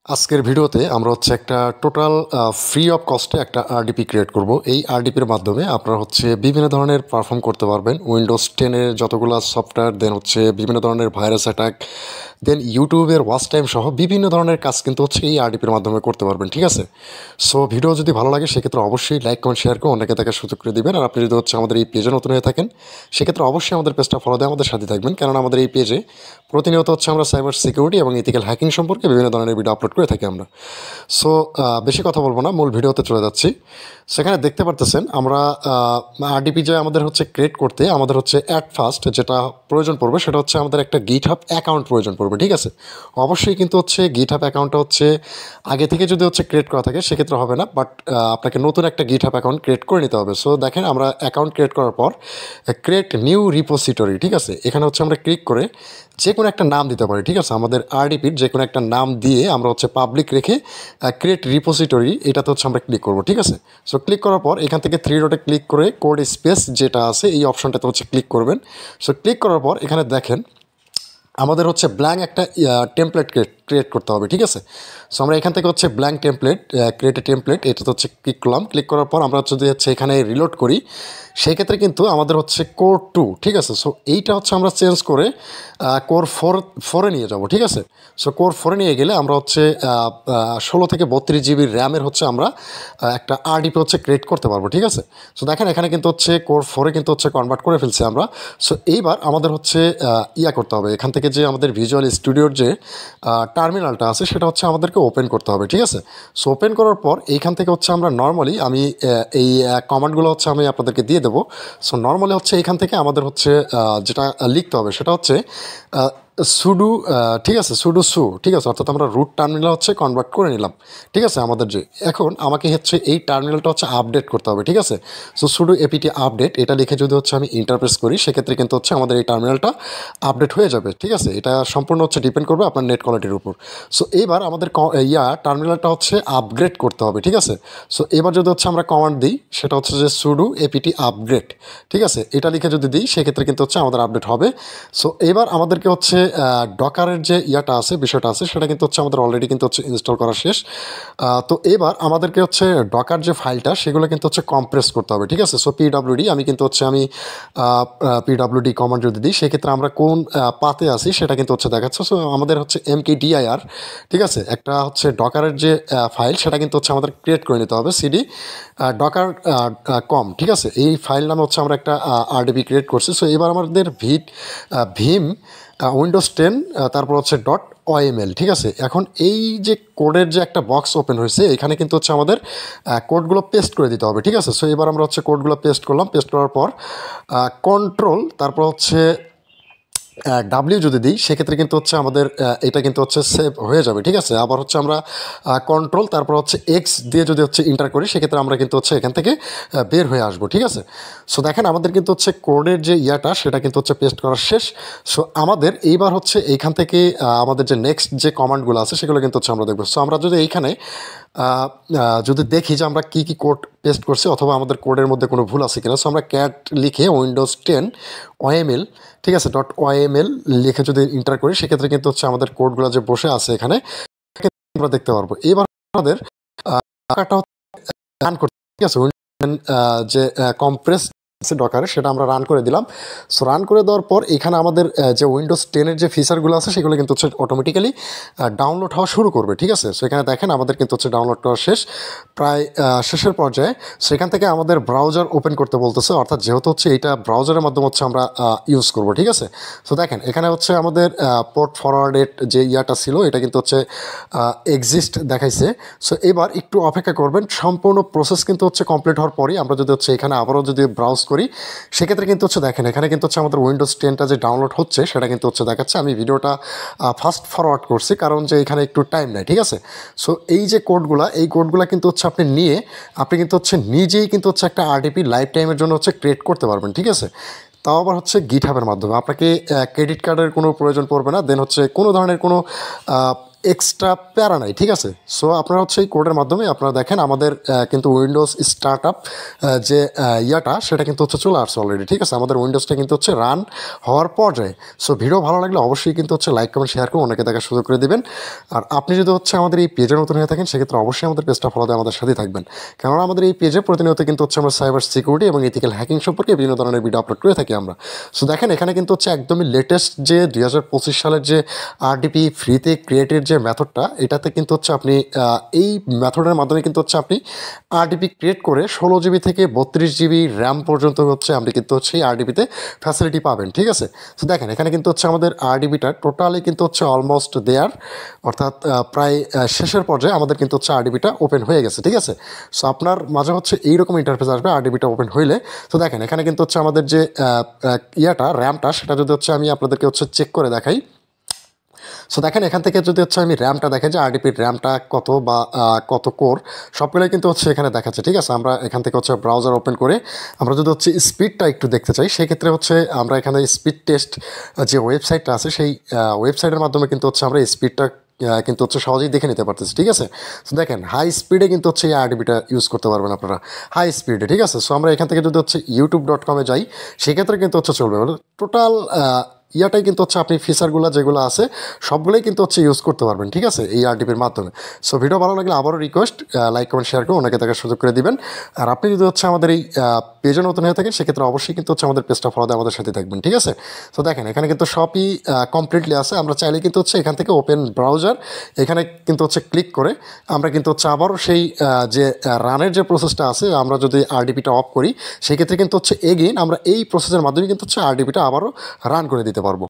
আজকের ভিডিওতে আমরা হচ্ছে একটা টোটাল ফ্রি অফ কস্টে একটা আরডিপি ক্রিয়েট করব। এই আরডিপির মাধ্যমে আপনারা হচ্ছে বিভিন্ন ধরনের পারফর্ম করতে পারবেন। উইন্ডোজ 10-এর যতগুলো সফটওয়্যার, দেন হচ্ছে বিভিন্ন ধরনের ভাইরাস অ্যাটাক, দেন ইউটিউবের ওয়াচ টাইম সহ বিভিন্ন ধরনের কাজ কিন্তু হচ্ছে এই আরডিপির মাধ্যমে করতে পারবেন। ঠিক আছে, সো ভিডিও যদি ভালো লাগে সেক্ষেত্রে অবশ্যই লাইক কমেন্ট শেয়ার করে অনেকে তাকে সুযোগ করে দিবেন। আর আপনি যদি হচ্ছে আমাদের এই পেজে নতুন হয়ে থাকেন সেক্ষেত্রে অবশ্যই আমাদের পেজটা ফলো দিয়ে আমাদের সাথে থাকবেন, কারণ আমাদের এই পেজে প্রতিনিয়ত হচ্ছে আমরা সাইবার সিকিউরিটি এবং ইথিক্যাল হ্যাকিং সম্পর্কে বিভিন্ন ধরনের ভিডিও আপলোড করে থাকি আমরা। সো বেশি কথা বলবো না, মূল ভিডিওতে চলে যাচ্ছি। সেখানে দেখতে পারতেছেন আমরা আরডিপি যে আমাদের হচ্ছে ক্রিয়েট করতে আমাদের হচ্ছে অ্যাট ফার্স্ট যেটা প্রয়োজন পড়বে সেটা হচ্ছে আমাদের একটা গিটহাব অ্যাকাউন্ট প্রয়োজন পড়বে। ঠিক আছে, অবশ্যই কিন্তু হচ্ছে গিটহাব অ্যাকাউন্টটা হচ্ছে আগে থেকে যদি হচ্ছে ক্রিয়েট করা থাকে সেক্ষেত্রে হবে না, বাট আপনাকে নতুন একটা গিটহাব অ্যাকাউন্ট ক্রিয়েট করে নিতে হবে। সো দেখেন, আমরা অ্যাকাউন্ট ক্রিয়েট করার পর ক্রিয়েট নিউ রিপোজিটরি, ঠিক আছে, এখানে হচ্ছে আমরা ক্লিক করে যে কোনো একটা নাম দিতে পারি। ঠিক আছে, আমাদের আরডিপির যে কোনো একটা নাম দিয়ে আমরা হচ্ছে পাবলিক রেখে ক্রিয়েট রিপোজিটরি এটাতে হচ্ছে আমরা ক্লিক করব। ঠিক আছে, সো ক্লিক করার পর এখান থেকে থ্রি ডটে ক্লিক করে কোড স্পেস যেটা আছে এই অপশনটাতে হচ্ছে ক্লিক করবেন। সো ক্লিক করার পর এখানে দেখেন আমাদের হচ্ছে ব্ল্যাঙ্ক একটা টেমপ্লেট ক্রিয়েট করতে হবে। ঠিক আছে, সো আমরা এখান থেকে হচ্ছে blank template create a template এটাতে হচ্ছে ক্লিক করলাম। ক্লিক করার পর আমরা যদি হচ্ছে এখানে রিলোড করি সেই ক্ষেত্রে কিন্তু আমাদের হচ্ছে কোর 2। ঠিক আছে, সো এইটা হচ্ছে আমরা চেঞ্জ করে কোর 4-এ নিয়ে যাব। ঠিক আছে, সো কোর 4-এ নিয়ে গেলে আমরা হচ্ছে 16 থেকে 32 জিবি র্যামের হচ্ছে আমরা একটা আরডিপি হচ্ছে ক্রিয়েট করতে পারবো। ঠিক আছে, সো দেখেন এখানে কিন্তু হচ্ছে কোর 4-এ কিন্তু হচ্ছে কনভার্ট করে ফেলছি আমরা। সো এইবার আমাদের হচ্ছে করতে হবে, এখান থেকে যে আমাদের ভিজুয়াল স্টুডিওর যে টার্মিনালটা আছে সেটা হচ্ছে আমাদেরকে ওপেন করতে হবে। ঠিক আছে, সো ওপেন করার পর এইখান থেকে হচ্ছে আমরা নর্মালি আমি এই কমান্ডগুলো হচ্ছে আমি আপনাদেরকে দিয়ে দেবো। সো নর্মালি হচ্ছে এইখান থেকে আমাদের হচ্ছে যেটা লিখতে হবে সেটা হচ্ছে সুডু, ঠিক আছে, সুডু সু। ঠিক আছে, অর্থাৎ আমরা রুট টার্মিনাল হচ্ছে কনভার্ট করে নিলাম। ঠিক আছে, আমাদের যে এখন আমাকে হচ্ছে এই টার্মিনালটা হচ্ছে আপডেট করতে হবে। ঠিক আছে, সো সুডু এপিটি আপডেট এটা লিখে যদি হচ্ছে আমি ইন্টারপ্রেস করি সেক্ষেত্রে কিন্তু হচ্ছে আমাদের এই টার্মিনালটা আপডেট হয়ে যাবে। ঠিক আছে, এটা সম্পূর্ণ হচ্ছে ডিপেন্ড করবে আপনার নেট কোয়ালিটির উপর। সো এইবার আমাদের টার্মিনালটা হচ্ছে আপগ্রেড করতে হবে। ঠিক আছে, সো এবার যদি হচ্ছে আমরা কমান্ড দিই সেটা হচ্ছে যে সুডু এপিটি আপগ্রেড। ঠিক আছে, এটা লিখে যদি দিই সেক্ষেত্রে কিন্তু হচ্ছে আমাদের আপডেট হবে। সো এবার আমাদেরকে হচ্ছে ডকারের যে আছে বিষয়টা আছে সেটা কিন্তু হচ্ছে আমাদের অলরেডি কিন্তু হচ্ছে ইনস্টল করা শেষ। তো এবার আমাদেরকে হচ্ছে ডকার যে ফাইলটা সেগুলো কিন্তু হচ্ছে কম্প্রেস করতে হবে। ঠিক আছে, সো পিডাব্লিউডি আমি কিন্তু হচ্ছে আমি পিডাব্লিউডি কমান্ড যদি দিই সেক্ষেত্রে আমরা কোন পাতে আসি সেটা কিন্তু হচ্ছে দেখাচ্ছে। সো আমাদের হচ্ছে MKDIR, ঠিক আছে, একটা হচ্ছে ডকারের যে ফাইল সেটা কিন্তু হচ্ছে আমাদের ক্রিয়েট করে নিতে হবে সিডি ডকার কম। ঠিক আছে, এই ফাইল নামে হচ্ছে আমরা একটা আরডিপি ক্রিয়েট করছি। সো এবার আমাদের ভিম উইন্ডোজ 10 তারপর হচ্ছে .oml। ঠিক আছে, এখন এই যে কোডের যে একটা বক্স ওপেন হয়েছে এখানে কিন্তু হচ্ছে আমাদের কোডগুলো পেস্ট করে দিতে হবে। ঠিক আছে, সো এবার আমরা হচ্ছে কোডগুলো পেস্ট করলাম। পেস্ট করার পর কন্ট্রোল তারপর হচ্ছে ডাব্লিউ যদি দিই সেক্ষেত্রে কিন্তু হচ্ছে আমাদের এটা কিন্তু হচ্ছে সেভ হয়ে যাবে। ঠিক আছে, আবার হচ্ছে আমরা কন্ট্রোল তারপর হচ্ছে এক্স দিয়ে যদি হচ্ছে ইন্টার করি সেক্ষেত্রে আমরা কিন্তু হচ্ছে এখান থেকে বের হয়ে আসবো। ঠিক আছে, সো দেখেন আমাদের কিন্তু হচ্ছে কোডের যে সেটা কিন্তু হচ্ছে পেস্ট করা শেষ। সো আমাদের এইবার হচ্ছে এইখান থেকে আমাদের যে নেক্সট যে কমান্ডগুলো আছে সেগুলো কিন্তু হচ্ছে আমরা দেখবো। সো আমরা যদি এইখানে যদি দেখি যে আমরা কী কী কোড পেস্ট করছি অথবা আমাদের কোডের মধ্যে কোনো ভুল আছে কিনা, সো আমরা ক্যাট লিখে উইন্ডোজ 10 OML, ঠিক আছে, .oml লিখে যদি ইন্টার করি সেক্ষেত্রে কিন্তু হচ্ছে আমাদের কোডগুলো যে বসে আছে এখানে আমরা দেখতে পারবো। এবার আমাদের রান করতে, ঠিক আছে, যে কম্প্রেস ডকারে সেটা আমরা রান করে দিলাম। সো রান করে দেওয়ার পর এখানে আমাদের যে উইন্ডোজ 10-এর যে ফিচারগুলো আছে সেগুলো কিন্তু হচ্ছে অটোমেটিক্যালি ডাউনলোড হওয়া শুরু করবে। ঠিক আছে, সো এখানে দেখেন আমাদের কিন্তু হচ্ছে ডাউনলোড করা শেষ, প্রায় শেষের পর্যায়ে। সেখান থেকে আমাদের ব্রাউজার ওপেন করতে বলতেছে, অর্থাৎ যেহেতু হচ্ছে এইটা ব্রাউজারের মাধ্যমে হচ্ছে আমরা ইউজ করব। ঠিক আছে, সো দেখেন এখানে হচ্ছে আমাদের পোর্ট ফরওয়ার্ডেড যে ছিল এটা কিন্তু হচ্ছে এক্সিস্ট দেখাইছে। সো এবার একটু অপেক্ষা করবেন, সম্পূর্ণ প্রসেস কিন্তু হচ্ছে কমপ্লিট হওয়ার পরই আমরা যদি হচ্ছে এখানে আবারও যদি ব্রাউজ করি সেক্ষেত্রে কিন্তু হচ্ছে দেখেন এখানে কিন্তু হচ্ছে আমাদের উইন্ডোজ 10টা যে ডাউনলোড হচ্ছে সেটা কিন্তু হচ্ছে দেখাচ্ছে। আমি ভিডিওটা ফাস্ট ফরওয়ার্ড করছি কারণ যে এখানে একটু টাইম নেয়। ঠিক আছে, সো এই যে কোডগুলো কিন্তু হচ্ছে আপনি নিয়ে আপনি কিন্তু হচ্ছে নিজেই কিন্তু হচ্ছে একটা আরডিপি লাইফ টাইমের জন্য হচ্ছে ক্রিয়েট করতে পারবেন। ঠিক আছে, তাও আবার হচ্ছে গিটহাবের মাধ্যমে। আপনাকে ক্রেডিট কার্ডের কোনো প্রয়োজন পড়বে না, দেন হচ্ছে কোনো ধরনের কোনো এক্সট্রা প্যারা নাই, ঠিক আছে। সো আপনারা হচ্ছে এই কোডের মাধ্যমে আপনারা দেখেন আমাদের কিন্তু উইন্ডোজ স্টার্ট আপ যে ইয়াটা সেটা কিন্তু হচ্ছে চলে আসছে অলরেডি, ঠিক আছে। আমাদের উইন্ডোজটা কিন্তু হচ্ছে রান হওয়ার পর্যায়ে। সো ভিডিও ভালো লাগলে অবশ্যই কিন্তু হচ্ছে লাইক কমেন্ট শেয়ার করে অনেকে দেখার সুযোগ করে দেবেন। আর আপনি যদি হচ্ছে আমাদের এই পেজে নতুন হয়ে থাকেন সেক্ষেত্রে অবশ্যই আমাদের পেজটা ফলো দিয়ে আমাদের সাথেই থাকবেন, কেননা আমাদের এই পেজে প্রতিনিয়ত কিন্তু হচ্ছে আমরা সাইবার সিকিউরিটি এবং ইথিক্যাল হ্যাকিং সম্পর্কে বিভিন্ন ধরনের ভিডিও আপলোড করে থাকি আমরা। সো দেখেন এখানে কিন্তু হচ্ছে একদমই লেটেস্ট যে 2025 সালের যে আরডিপি ফ্রিতে ক্রিয়েটের যে মেথডটা, এটাতে কিন্তু হচ্ছে আপনি এই মেথডের মাধ্যমে কিন্তু হচ্ছে আপনি আরডিপি ক্রিয়েট করে 16 জিবি থেকে 32 জিবি র্যাম পর্যন্ত হচ্ছে আপনি কিন্তু হচ্ছে এই আরডিপিতে ফ্যাসিলিটি পাবেন, ঠিক আছে। তো দেখেন এখানে কিন্তু হচ্ছে আমাদের আরডিবিটা টোটালি কিন্তু হচ্ছে অলমোস্ট দেয়ার, অর্থাৎ প্রায় শেষের পর্যায়ে আমাদের কিন্তু হচ্ছে আরডিবিটা ওপেন হয়ে গেছে, ঠিক আছে। সো আপনার মাঝে হচ্ছে এইরকম ইন্টারফেস আসবে আরডিবিটা ওপেন হইলে। তো দেখেন এখানে কিন্তু হচ্ছে আমাদের যে ইয়াটা র্যামটা সেটা যদি হচ্ছে আমি আপনাদেরকে হচ্ছে চেক করে দেখাই। সো দেখেন এখান থেকে যদি হচ্ছে আমি র্যামটা দেখে যে আরডিপির র্যামটা কত বা কত কোর সবগুলোই কিন্তু হচ্ছে এখানে দেখাচ্ছে, ঠিক আছে। আমরা এখান থেকে হচ্ছে ব্রাউজার ওপেন করে আমরা যদি হচ্ছে স্পিডটা একটু দেখতে চাই সেক্ষেত্রে হচ্ছে আমরা এখানে স্পিড টেস্ট যে ওয়েবসাইটটা আছে সেই ওয়েবসাইটের মাধ্যমে কিন্তু হচ্ছে আমরা স্পিডটা কিন্তু হচ্ছে সহজেই দেখে নিতে পারতেছি, ঠিক আছে। তো দেখেন হাই স্পিডে কিন্তু হচ্ছে এই আরডিবিটা ইউজ করতে পারবেন আপনারা হাই স্পিডে, ঠিক আছে। সো আমরা এখান থেকে যদি হচ্ছে youtube.com-এ যাই সেক্ষেত্রে কিন্তু হচ্ছে চলবে টোটাল ইয়াটাই কিন্তু হচ্ছে আপনি ফিচারগুলো যেগুলো আছে সবগুলোই কিন্তু হচ্ছে ইউজ করতে পারবেন, ঠিক আছে, এই আরডিপির মাধ্যমে। সো ভিডিও ভালো লাগলে আবারও রিকোয়েস্ট লাইক কমেন্ট শেয়ার করে অনেকে দেখার সুযোগ করে দিবেন। আর আপনি যদি হচ্ছে আমাদের এই পেজে নতুন হয়ে থাকেন সেক্ষেত্রে অবশ্যই কিন্তু হচ্ছে আমাদের পেজটা ফলো দিয়ে আমাদের সাথে থাকবেন, ঠিক আছে। তো দেখেন এখানে কিন্তু সবই কমপ্লিটলি আছে। আমরা চাইলে কিন্তু হচ্ছে এখান থেকে ওপেন ব্রাউজার এখানে কিন্তু হচ্ছে ক্লিক করে আমরা কিন্তু হচ্ছে আবারও সেই যে রানের যে প্রসেসটা আছে আমরা যদি আরডিপিটা অফ করি সেক্ষেত্রে কিন্তু হচ্ছে এগেইন আমরা এই প্রসেসের মাধ্যমে কিন্তু হচ্ছে আরডিপিটা আবারও রান করে দিতে পারবো।